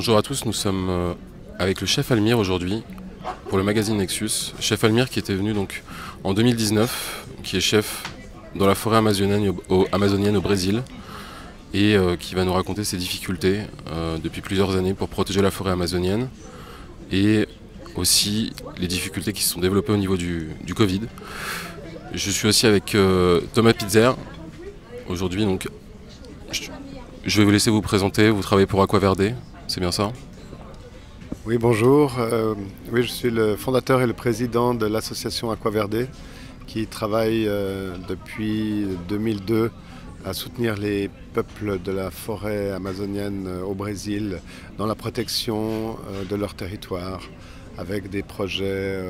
Bonjour à tous, nous sommes avec le chef Almir aujourd'hui pour le magazine Nexus. Chef Almir qui était venu donc en 2019, qui est chef dans la forêt amazonienne au Brésil et qui va nous raconter ses difficultés depuis plusieurs années pour protéger la forêt amazonienne et aussi les difficultés qui se sont développées au niveau du Covid. Je suis aussi avec Thomas Pitzer aujourd'hui, donc je vais vous laisser vous présenter. Vous travaillez pour Aquaverde, c'est bien ça? Oui, bonjour. Oui, je suis le fondateur et le président de l'association Aquaverde qui travaille depuis 2002 à soutenir les peuples de la forêt amazonienne au Brésil dans la protection de leur territoire avec des projets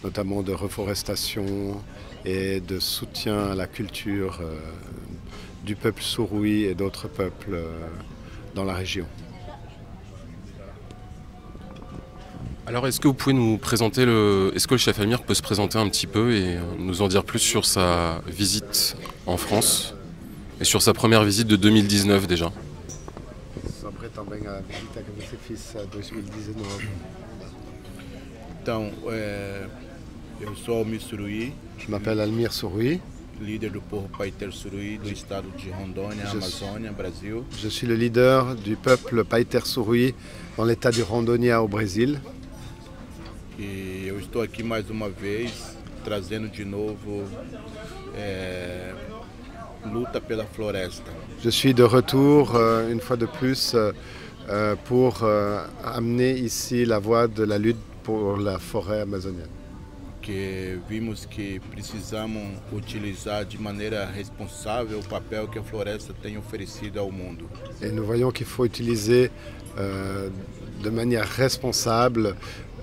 notamment de reforestation et de soutien à la culture du peuple Surui et d'autres peuples dans la région. Alors est-ce que vous pouvez nous présenter est-ce que le chef Almir peut se présenter un petit peu et nous en dire plus sur sa visite en France et sur sa première visite de 2019 déjà? Sobre também a visita que você fez em 2019. Então, eu sou Almir Surui. Je m'appelle Almir Surui. Líder do povo Paiter Surui do estado de Rondônia, Amazônia, Brasil. Je suis le leader du peuple Paiter Surui dans l'état du Rondônia au Brésil. E eu estou aqui mais uma vez trazendo de novo luta pela floresta. Je suis de retour une fois de plus pour amener ici la voix de la lutte pour la forêt amazonienne. Que vimos que precisamos utilizar de maneira responsável o papel que a floresta tem oferecido ao mundo. Et nous voyons qu'il faut utiliser de manière responsable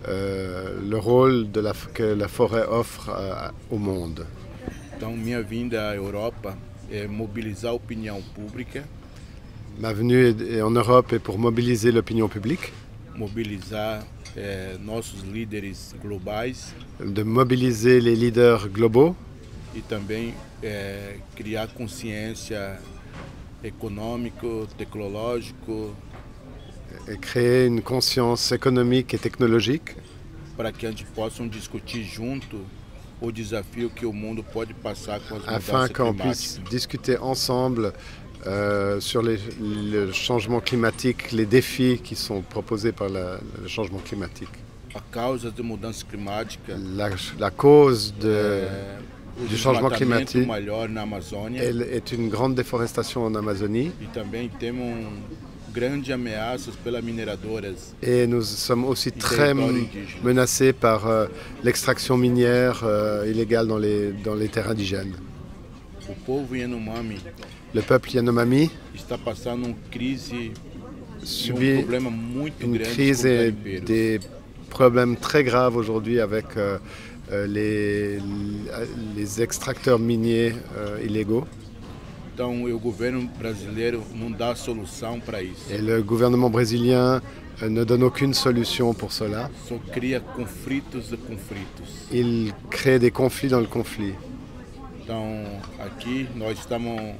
le rôle que la forêt offre au monde. Então, minha vinda à Europa é mobilizar a opinião pública. Ma venue en Europe est pour mobiliser l'opinion publique. Mobilizar nossos líderes globais. De mobiliser les leaders globaux. E também criar consciência econômico, tecnológico. Et créer une conscience économique et technologique. Para que a gente possa discutir junto o desafio que o mundo pode passar com as mudanças climáticas. Afin qu'on puisse discuter ensemble sur le changement climatique, les défis qui sont proposés par le changement climatique. A causa de mudanças climáticas. La cause du changement climatique est une grande déforestation en Amazonie. E também temos grandes ameaças pelas mineradoras. Et nous sommes aussi très menacés par l'extraction minière illégale dans les terres indigènes. O povo Yanomami, le peuple Yanomami está passando uma crise, subit problema muito une grande crise et des problèmes très graves aujourd'hui avec les extracteurs miniers illégaux. Então, o governo brasileiro não dá solução para isso. Et le gouvernement brésilien ne donne aucune solution pour cela. Só cria conflitos e conflitos. Il crée des conflits dans le conflit. Então, aqui nós estamos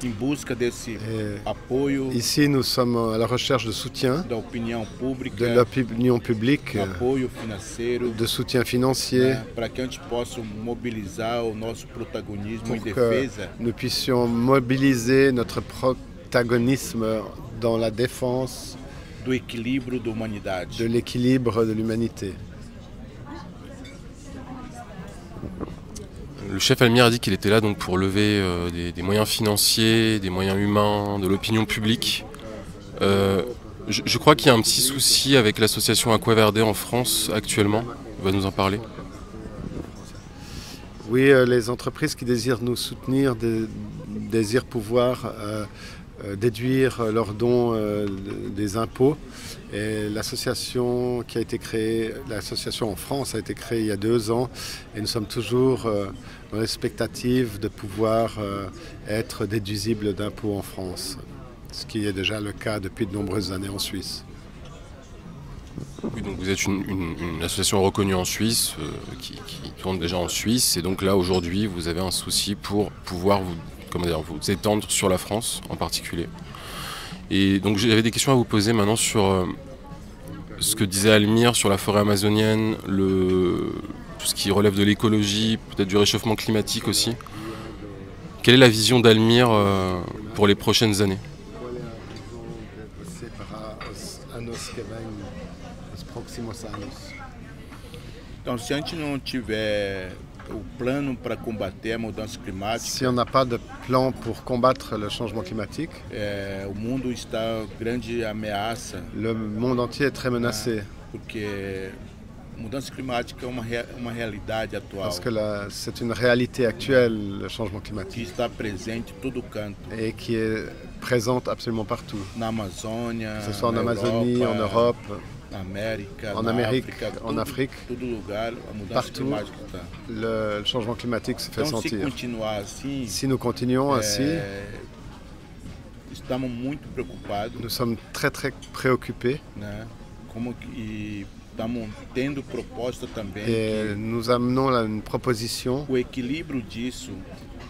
em busca desse apoio. Ici, nous sommes à la recherche de soutien da opinião pública, de l'opinion publique, apoio financeiro, de soutien financier, para que a gente possa mobilizar o nosso protagonismo em pour defesa. Que nous puissions mobiliser notre protagonisme dans la défense do equilíbrio da humanidade. De l'équilibre de l'humanité. Le chef Almir a dit qu'il était là donc pour lever des moyens financiers, des moyens humains, de l'opinion publique. Je crois qu'il y a un petit souci avec l'association Aquaverde en France actuellement. Il va nous en parler. Oui, les entreprises qui désirent nous soutenir désirent pouvoir déduire leurs dons des impôts. Et l'association qui a été créée, l'association en France a été créée il y a 2 ans et nous sommes toujours dans l'expectative de pouvoir être déduisibles d'impôts en France, ce qui est déjà le cas depuis de nombreuses années en Suisse. Oui, donc vous êtes une association reconnue en Suisse, qui tourne déjà en Suisse, et donc là aujourd'hui vous avez un souci pour pouvoir vous étendre sur la France en particulier. Et donc j'avais des questions à vous poser maintenant sur ce que disait Almir sur la forêt amazonienne, tout ce qui relève de l'écologie, peut-être du réchauffement climatique aussi. Quelle est la vision d'Almir pour les prochaines années? Qual é a visão de você para os anos que vêm, os próximos anos? Então, se a gente não tiver o plano para combater a mudança climática, Si on n'a pas de plan pour combattre le changement climatique, o mundo está grande ameaça, le monde entier est très menacé porque a mudança climática é uma realidade atual parce que c'est une réalité actuelle, le changement que climatique, está presente em todo canto, et qui est présente absolument partout, na Amazônia, que ce soit en na Amazonie, Europa, en Europe, na América, en na Amérique, África, en Afrique, todo lugar a mudança partout. climática está. le changement climatique se fait Então, se sentir. continuar assim, Si nous continuons ainsi, estamos muito preocupados, nous sommes très préoccupés né? E estamos tendo proposta também et nous amenons là une proposition que o equilíbrio disso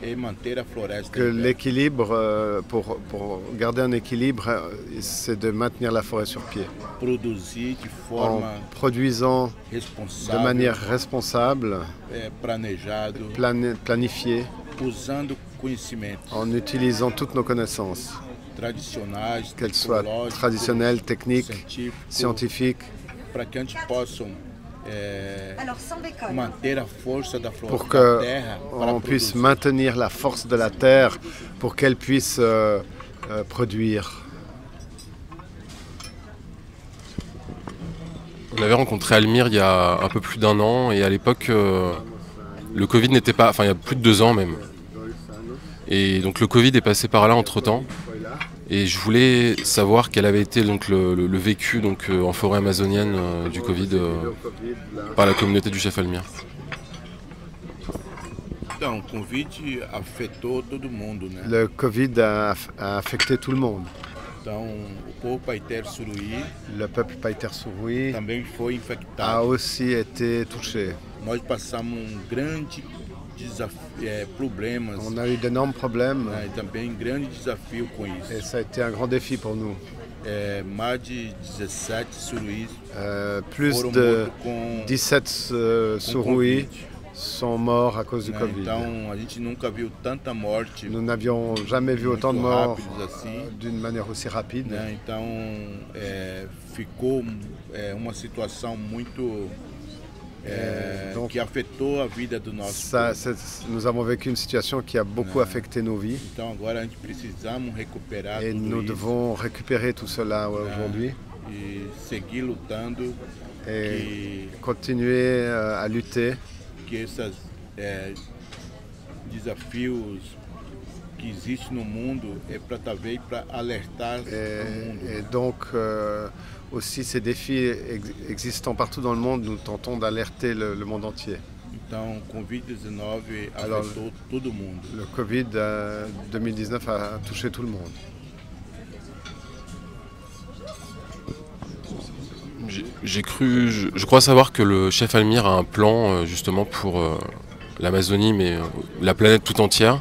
é manter a floresta que em pé, l'équilibre, pour garder un équilibre, c'est de maintenir la forêt sur pied produzir de en forma produisant de responsável, manière responsable, planejado, planifiée, usando conhecimentos en utilisant toutes nos connaissances, tradicionais, qu'elles soient tecnológicos, traditionnelles, techniques, científicos, scientifiques, para que a gente possa Alors, sans bécole. manter a força da pour floresta, da terra, para qu'on puisse produzir. maintenir la force de la terre pour qu'elle puisse produire. On avait rencontré Almir il y a un peu plus d'un an et à l'époque le Covid n'était pas, enfin il y a plus de 2 ans même. Et donc le Covid est passé par là entre temps. Et je voulais savoir quel avait été donc le vécu donc, en forêt amazonienne du Covid par la communauté du chef Almir. Então, o Covid afetou todo mundo, né? Le Covid a affecté tout le monde. Então, o povo Paiter Suruí Le peuple Paiter-Surui também foi a infectado. aussi été touché. Nós passamos grande problemas, On a eu d'énormes problèmes né? E também grande desafio com et isso. ça a été un grand défi pour nous. Mais de 17 suruís Plus foram de mortos com 17 com Surui Covid, sont morts à cause du né? Covid. Então, a gente nunca viu tanta morte Nous n'avions jamais vu autant de muito morts rápidos assim, d'une manière aussi rapide. né? Então, ficou uma situação muito donc, que afetou a vida do nosso Ça, povo. nous avons vécu une situation qui a beaucoup affecté nos vies Então agora a gente precisamos recuperar et tudo nous isso devons récupérer tout cela aujourd'hui e seguir lutando et continuer à lutter que esses desafios que existem no mundo é para talvez para alertar o mundo. et donc aussi ces défis existant partout dans le monde, nous tentons d'alerter le monde entier. Então, o Covid-19 Alors, afetou todo mundo. Le Covid 2019 a touché tout le monde. Je crois savoir que le chef Almir a un plan justement pour l'Amazonie, mais la planète tout entière,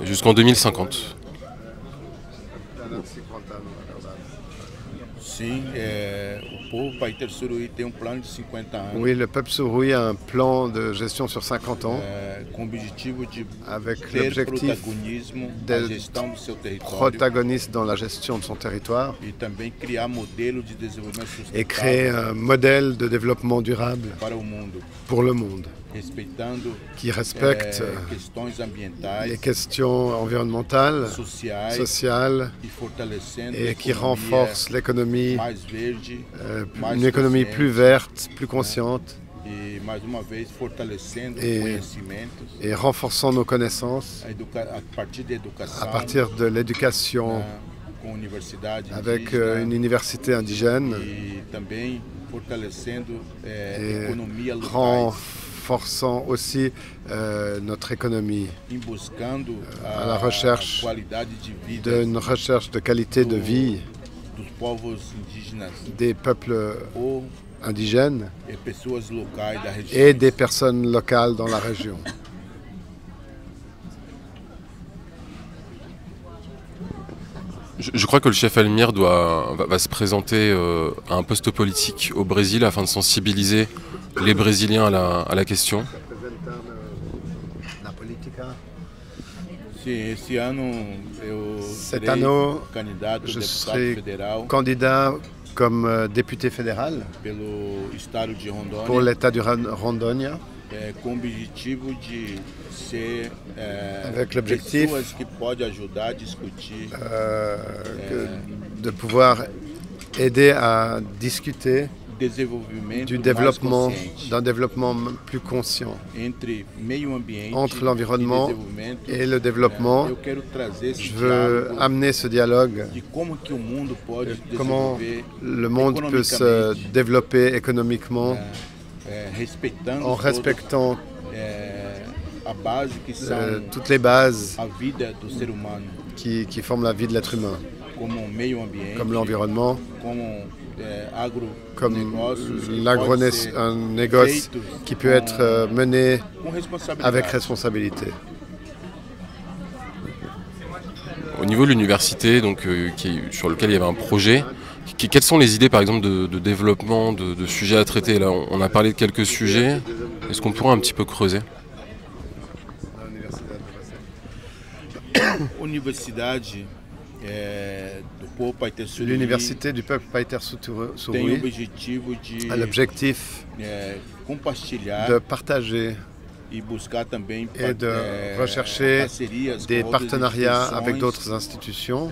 jusqu'en 2050. Sim, o povo Paiter Suruí tem plano de 50 anos Oui, le peuple Surui a un plan de gestion sur 50 ans com o objetivo de avec ter l'objectif protagonismo na d'être gestão do seu território protagoniste dans la gestion de son territoire e também criar modelo de desenvolvimento et créer sustentável un modèle de développement durable para o mundo, pour le monde respeitando qui respecte questões ambientais, les questions environnementales, sociales e fortalecendo et a qui economia renforce l'économie, mais verde, mais une économie plus consciente, verte, plus consciente e mais uma vez fortalecendo Et- conhecimentos et renforçant nos connaissances a partir da educação, à partir de l'éducation com universidade avec indígena, une université indigène e também fortalecendo et economia local, renforçant aussi notre économie, e buscando à la recherche qualidade de vida d'une recherche de qualité de vie dos povos indígenas des peuples ou indigènes pessoas locais da região. et des personnes locales dans la région. Je crois que le chef Almir va se présenter à un poste politique au Brésil afin de sensibiliser les Brésiliens à la question. Cette année, je serai candidat comme député fédéral pour l'État du Rondônia, avec l'objectif de pouvoir aider à discuter du développement, d'un développement plus conscient entre l'environnement et le développement. Je veux amener ce dialogue, comment le monde peut se développer économiquement en respectant toutes les bases qui forment la vie de l'être humain, comme l'environnement, comme un négoce qui peut être mené avec responsabilité. Au niveau de l'université, sur lequel il y avait un projet, quelles sont les idées par exemple de développement, de sujets à traiter? Là, on a parlé de quelques sujets. Est-ce qu'on pourrait un petit peu creuser? L'université du peuple Païter Sourui a l'objectif de partager et de rechercher des partenariats avec d'autres institutions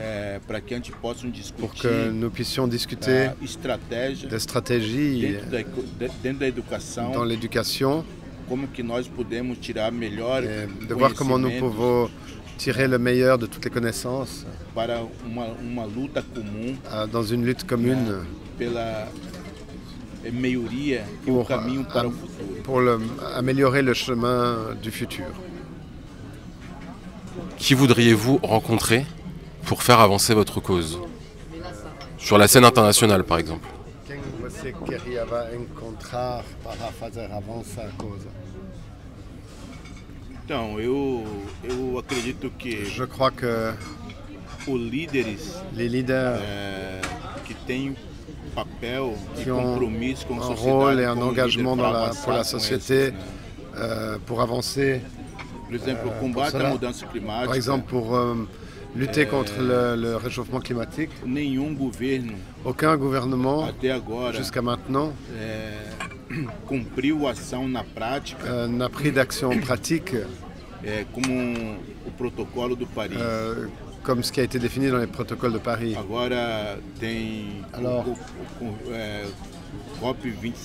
pour que nous puissions discuter des stratégies dans l'éducation, de voir comment nous pouvons tirer le meilleur de toutes les connaissances dans une lutte commune pour améliorer le chemin du futur. Qui voudriez-vous rencontrer pour faire avancer votre cause? Sur la scène internationale, par exemple. Je crois que les leaders qui ont un rôle et un engagement pour la société, pour avancer, par exemple pour lutter contre le réchauffement climatique. Aucun gouvernement jusqu'à maintenant n'a pris d'action pratique comme ce qui a été défini dans les protocoles de Paris. Alors,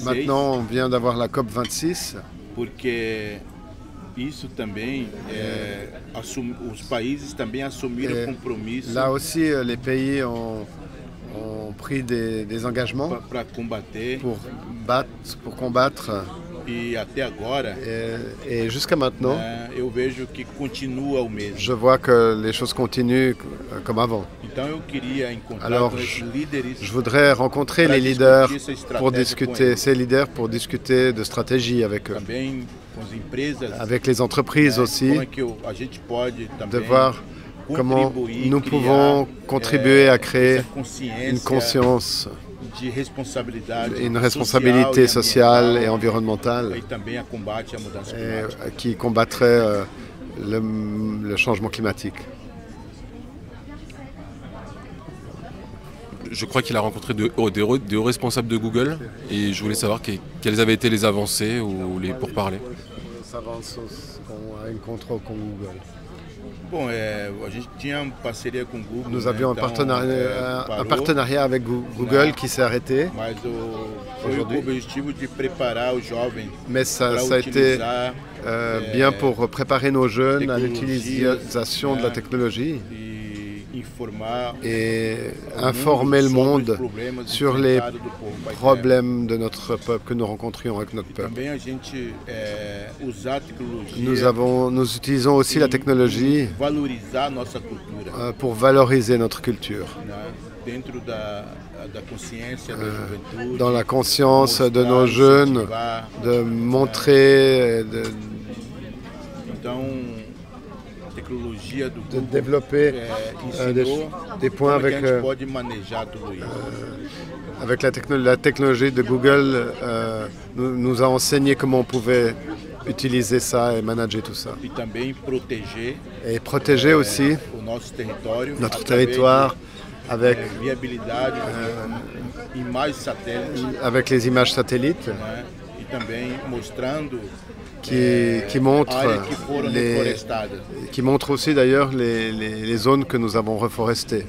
maintenant, on vient d'avoir la COP 26. Là aussi, les pays ont pris des engagements pour combattre. Et jusqu'à maintenant, je vois que les choses continuent comme avant. Alors, je voudrais rencontrer les leaders pour discuter, ces leaders pour discuter de stratégie avec eux. Avec les entreprises aussi, de voir comment nous pouvons contribuer à créer une conscience, une responsabilité sociale et environnementale qui combattrait le changement climatique. Je crois qu'il a rencontré des hauts responsables de Google et je voulais savoir quelles avaient été les avancées ou les pourparlers. Nous avions un partenariat avec Google qui s'est arrêté aujourd'hui. Mais ça a été bien pour préparer nos jeunes à l'utilisation de la technologie et informer le monde sur les problèmes de notre peuple que nous rencontrions avec notre peuple. Nous utilisons aussi la technologie pour valoriser notre culture. Dans la conscience de nos jeunes, de montrer de développer des points avec la technologie de Google nous a enseigné comment on pouvait utiliser ça et manager tout ça. Et protéger aussi notre territoire avec les images satellites qui montrent aussi d'ailleurs les zones que nous avons reforestées.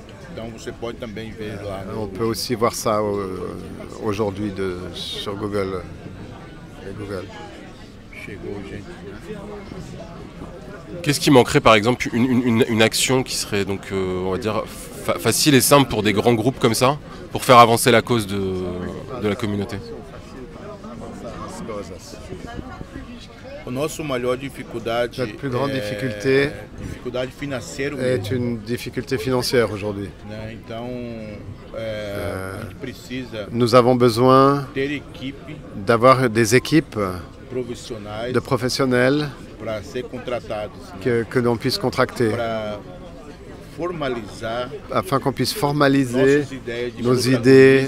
On peut aussi voir ça aujourd'hui sur Google. Qu'est-ce qui manquerait par exemple une action qui serait donc on va dire facile et simple pour des grands groupes comme ça pour faire avancer la cause de la communauté? Notre plus grande difficulté est une difficulté financière aujourd'hui. Nous avons besoin d'avoir des équipes de professionnels que l'on puisse contracter afin qu'on puisse formaliser nos idées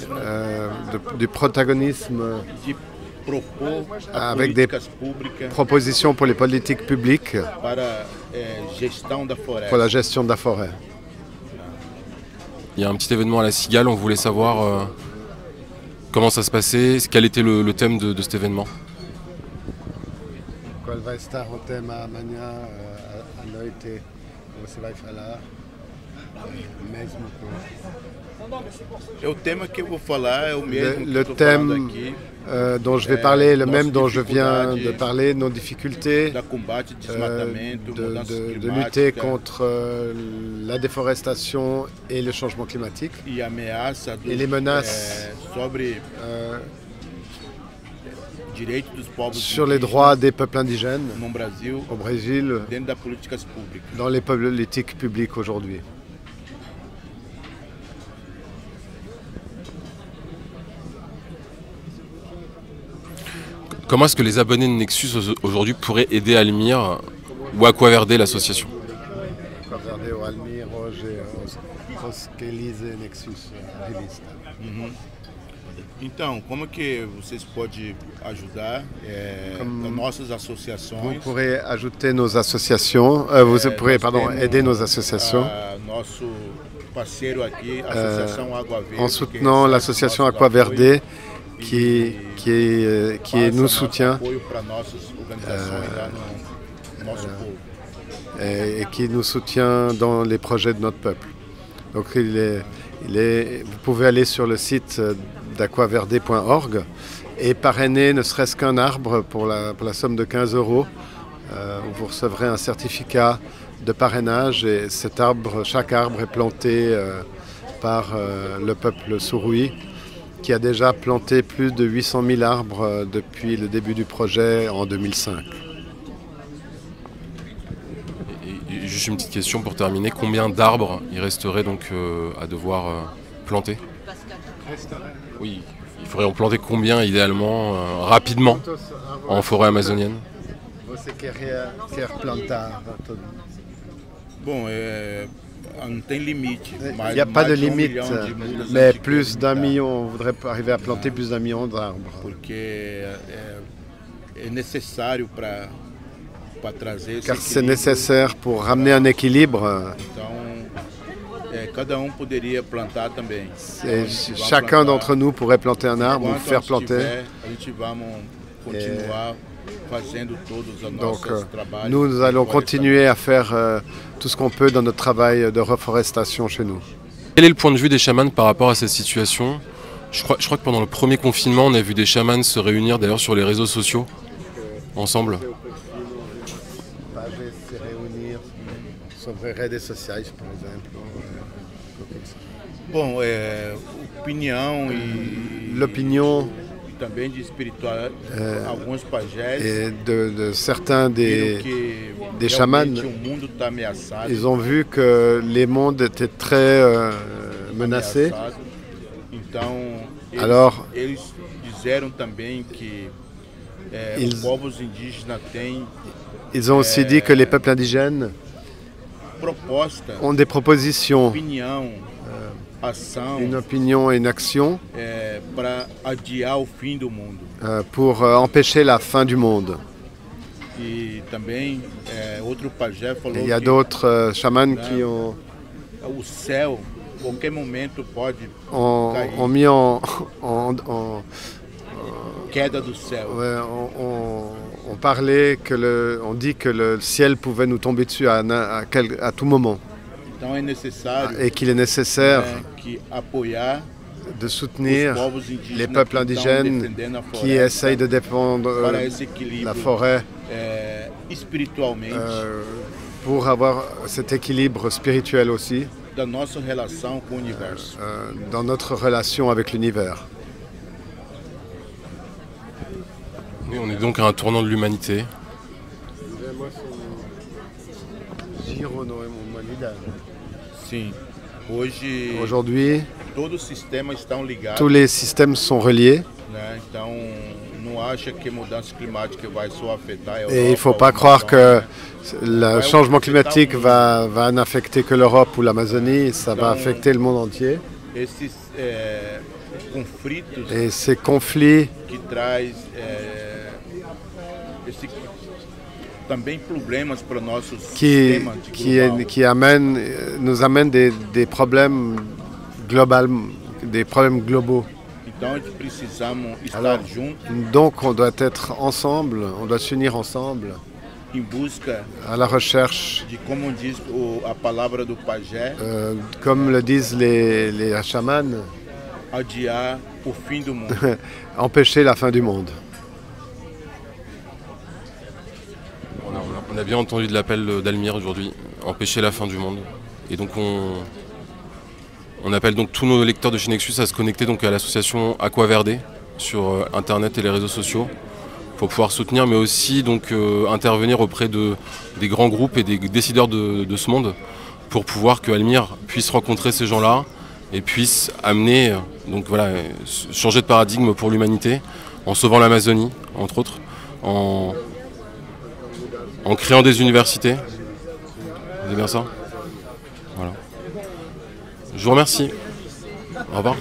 du protagonisme avec des propositions pour les politiques publiques pour la gestion de la forêt. Il y a un petit événement à la Cigale, on voulait savoir comment ça se passait, quel était le thème de cet événement. Qual vai estar o tema amanhã à noite? Você vai falar mesmo com... Le thème dont je vais parler est le même dont je viens de parler, nos difficultés de lutter contre la déforestation et le changement climatique et les menaces sur les droits des peuples indigènes au Brésil dans les politiques publiques aujourd'hui. Comment est-ce que les abonnés de Nexus aujourd'hui pourraient aider Almir ou Aquaverde, l'association? Aquaverde ou Almir hoje os que elisem Nexus revista. Então, como que vocês podem ajudar nossas associações? Vous pourrez ajouter nos associations, vous pourrez aider nos associations nosso parceiro aqui, Associação Água Verde, en soutenant l'association Aquaverde qui nous soutient et qui nous soutient dans les projets de notre peuple. Donc vous pouvez aller sur le site d'aquaverde.org et parrainer ne serait-ce qu'un arbre pour la somme de 15 €. Vous recevrez un certificat de parrainage et chaque arbre est planté par le peuple Suruí, qui a déjà planté plus de 800 000 arbres depuis le début du projet en 2005. Et juste une petite question pour terminer, combien d'arbres il resterait donc à devoir planter? Oui, il faudrait en planter combien idéalement, rapidement, en forêt amazonienne? Bon, il n'y a pas de limite, mais plus d'1 million, on voudrait arriver à planter plus d'1 million d'arbres. Car c'est nécessaire pour ramener un équilibre. Chacun d'entre nous pourrait planter un arbre ou faire planter. Donc nous allons continuer à faire tout ce qu'on peut dans notre travail de reforestation chez nous. Quel est le point de vue des chamans par rapport à cette situation? Je crois que pendant le premier confinement, on a vu des chamans se réunir d'ailleurs sur les réseaux sociaux, ensemble. Sobre redes sociais, por exemplo. Bon, l'opinion et de certains des chamans, ils ont vu que les mondes étaient très menacés. Alors, ils ont aussi dit que les peuples indigènes ont des propositions, opinião, ação, une opinion et une action para adiar o fim do mundo. Pour empêcher la fin du monde. E também outro pajé falou Il y a que d'autres chamans qui ont o céu, qualquer momento pode cair. ont mis en Queda do céu. ouais, on parlait on dit que le ciel pouvait nous tomber dessus à tout moment Então é necessário et qu'il est nécessaire que apoiar de os soutenir povos indígenas les peuples que estão indigènes defendendo a qui floresta essayent de défendre para esse equilíbrio la forêt espiritualmente pour avoir cet équilibre spirituel aussi da nossa relação com o universo. dans notre relation avec l'univers. Oui, on est donc à un tournant de l'humanité. Sim. Hoje Aujourd'hui, todos os sistemas estão ligados, tous les systèmes sont reliés né? Então não acha que a mudança climática vai só afetar a Europa. et il ne faut pas ou a croire que Amazônia. le changement climatique va n'affecter que l'Europe ou l'Amazonie, ça va affecter le monde entier. Esses conflitos Et ces conflits que traz também problemas para o nosso sistema global. qui nous amènent des problèmes globaux. Então precisamos estar Alors, juntos donc on doit être ensemble, on doit s'unir ensemble em busca à la recherche, de, como diz a palavra do pajé, comme le disent les chamans, adiar o fim do mundo. empêcher la fin du monde. On a bien entendu de l'appel d'Almir aujourd'hui, empêcher la fin du monde. Et donc on appelle donc tous nos lecteurs de chez Nexus à se connecter donc à l'association Aquaverde sur internet et les réseaux sociaux pour pouvoir soutenir, mais aussi donc intervenir auprès des grands groupes et des décideurs de ce monde pour pouvoir que Almir puisse rencontrer ces gens-là et puisse amener, donc voilà, changer de paradigme pour l'humanité en sauvant l'Amazonie, entre autres, en créant des universités. C'est bien ça? Voilà. Je vous remercie. Au revoir.